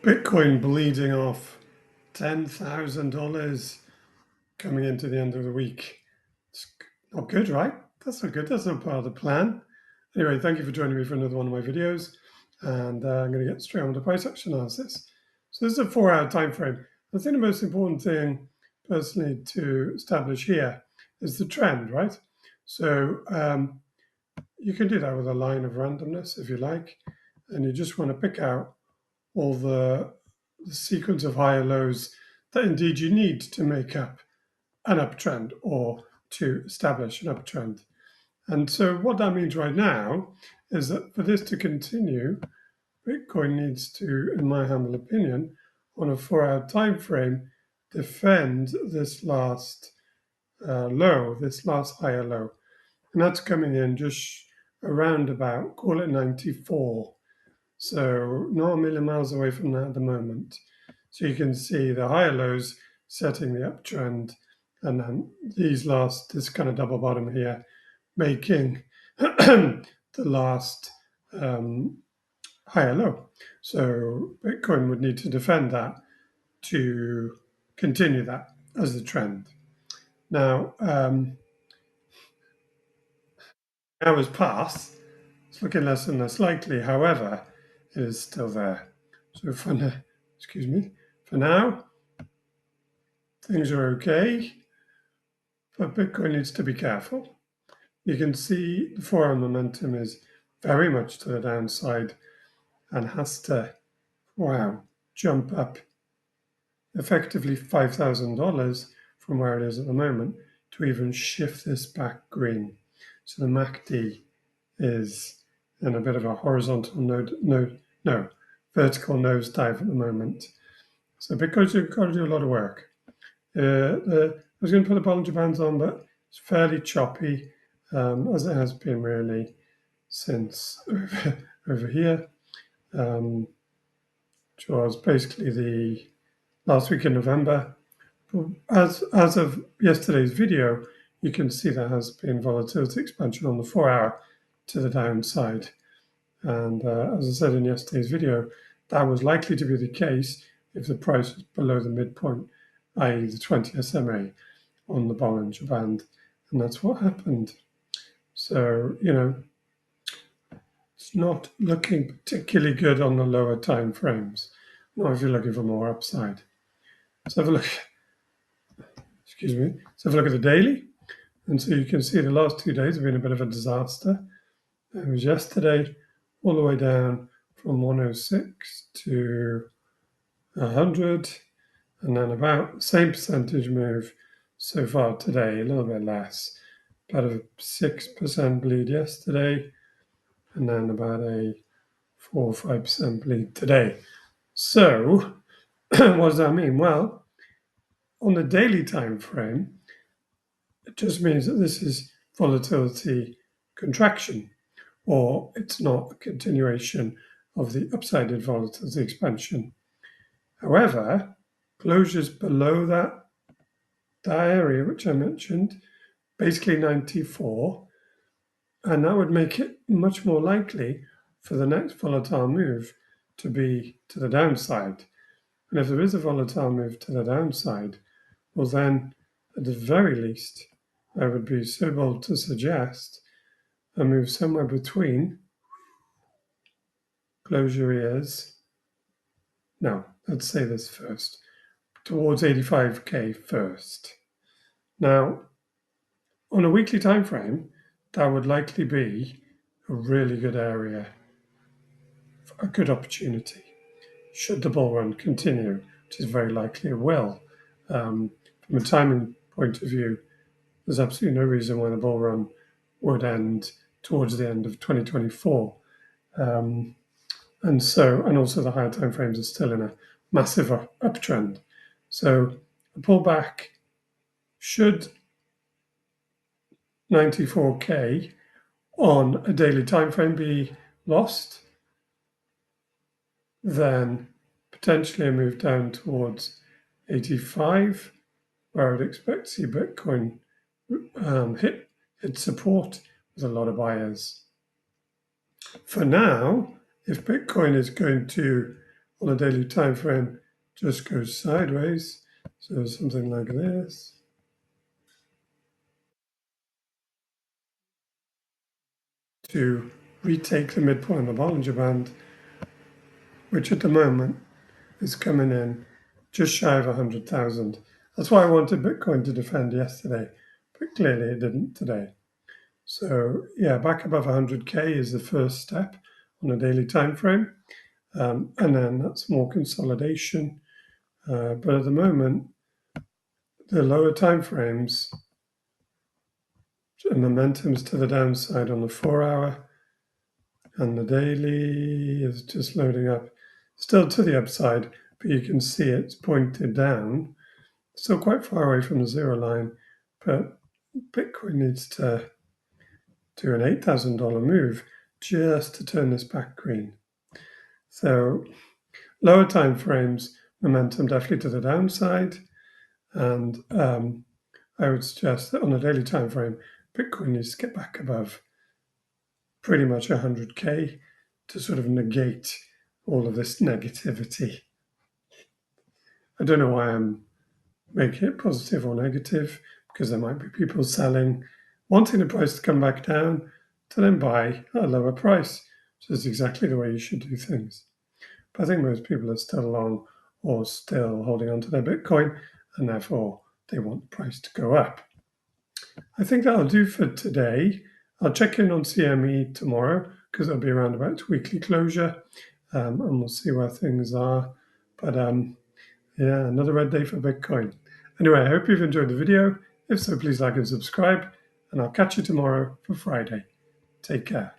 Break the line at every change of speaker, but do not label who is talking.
Bitcoin bleeding off $10,000 coming into the end of the week. It's not good, right? That's not good. That's not part of the plan. Anyway, thank you for joining me for another one of my videos. And I'm going to get straight on to price action analysis. So this is a 4-hour time frame. I think the most important thing, personally, to establish here is the trend, right? So you can do that with a line of randomness if you like. And you just want to pick out all the sequence of higher lows that indeed you need to make up an uptrend or to establish an uptrend. And so what that means right now is that for this to continue, Bitcoin needs to, in my humble opinion, on a 4-hour time frame, defend this last low, this last higher low. And that's coming in just around about, call it 94. So not a million miles away from that at the moment. So you can see the higher lows setting the uptrend, and then this kind of double bottom here, making the last higher low. So Bitcoin would need to defend that to continue that as the trend. Now, hours pass, it's looking less and less likely. However, it is still there. So for now, things are okay, but Bitcoin needs to be careful. You can see the 4-hour momentum is very much to the downside and has to, jump up effectively $5,000 from where it is at the moment to even shift this back green. So the MACD is in a bit of a horizontal vertical nosedive at the moment. So Bitcoin's got to do a lot of work. I was going to put the Bollinger Bands on, but it's fairly choppy, as it has been really since over here, which was basically the last week in November. As of yesterday's video, you can see there has been volatility expansion on the 4-hour to the downside. And as I said in yesterday's video, that was likely to be the case if the price was below the midpoint, i.e. the 20 SMA on the Bollinger Band. And that's what happened. So, it's not looking particularly good on the lower time frames. Not if you're looking for more upside. Let's have a look. Let's have a look at the daily. And so you can see the last 2 days have been a bit of a disaster. It was yesterday all the way down from 106 to 100, and then about the same percentage move so far today, a little bit less, about a 6% bleed yesterday, and then about a 4 or 5% bleed today. So what does that mean? Well, on the daily time frame, it just means that this is volatility contraction, or it's not a continuation of the upsided volatility expansion. However, closures below that area, which I mentioned, basically 94, and that would make it much more likely for the next volatile move to be to the downside. And if there is a volatile move to the downside, well, then at the very least, I would be so bold to suggest a move somewhere between closure is, no, let's say this first, towards 85K first. Now, on a weekly time frame, that would likely be a really good area, a good opportunity. Should the bull run continue, which is very likely it will. From a timing point of view, there's absolutely no reason why the bull run would end towards the end of 2024. And also the higher time frames are still in a massive uptrend. So a pullback should 94K on a daily time frame be lost, then potentially a move down towards 85, where I'd expect to see Bitcoin hit support with a lot of buyers. For now, if Bitcoin is going to on a daily time frame just goes sideways. So something like this. To retake the midpoint of the Bollinger Band, which at the moment is coming in just shy of 100,000. That's why I wanted Bitcoin to defend yesterday, but clearly it didn't today. So yeah, back above 100K is the first step on a daily time frame, and then that's more consolidation. But at the moment, the lower time frames, momentum's to the downside on the 4 hour, and the daily is just loading up, still to the upside, but you can see it's pointed down, still quite far away from the zero line, but Bitcoin needs to do an $8,000 move just to turn this back green. So lower time frames, momentum definitely to the downside, and I would suggest that on a daily time frame, Bitcoin needs to get back above pretty much 100K to sort of negate all of this negativity. I don't know why I'm making it positive or negative, because there might be people selling, wanting the price to come back down to then buy at a lower price, which is exactly the way you should do things. But I think most people are still long or still holding on to their Bitcoin, and therefore they want the price to go up. I think that'll do for today. I'll check in on CME tomorrow because it'll be around about its weekly closure, and we'll see where things are. But yeah, another red day for Bitcoin. Anyway, I hope you've enjoyed the video. If so, please like and subscribe, and I'll catch you tomorrow for Friday. Take care.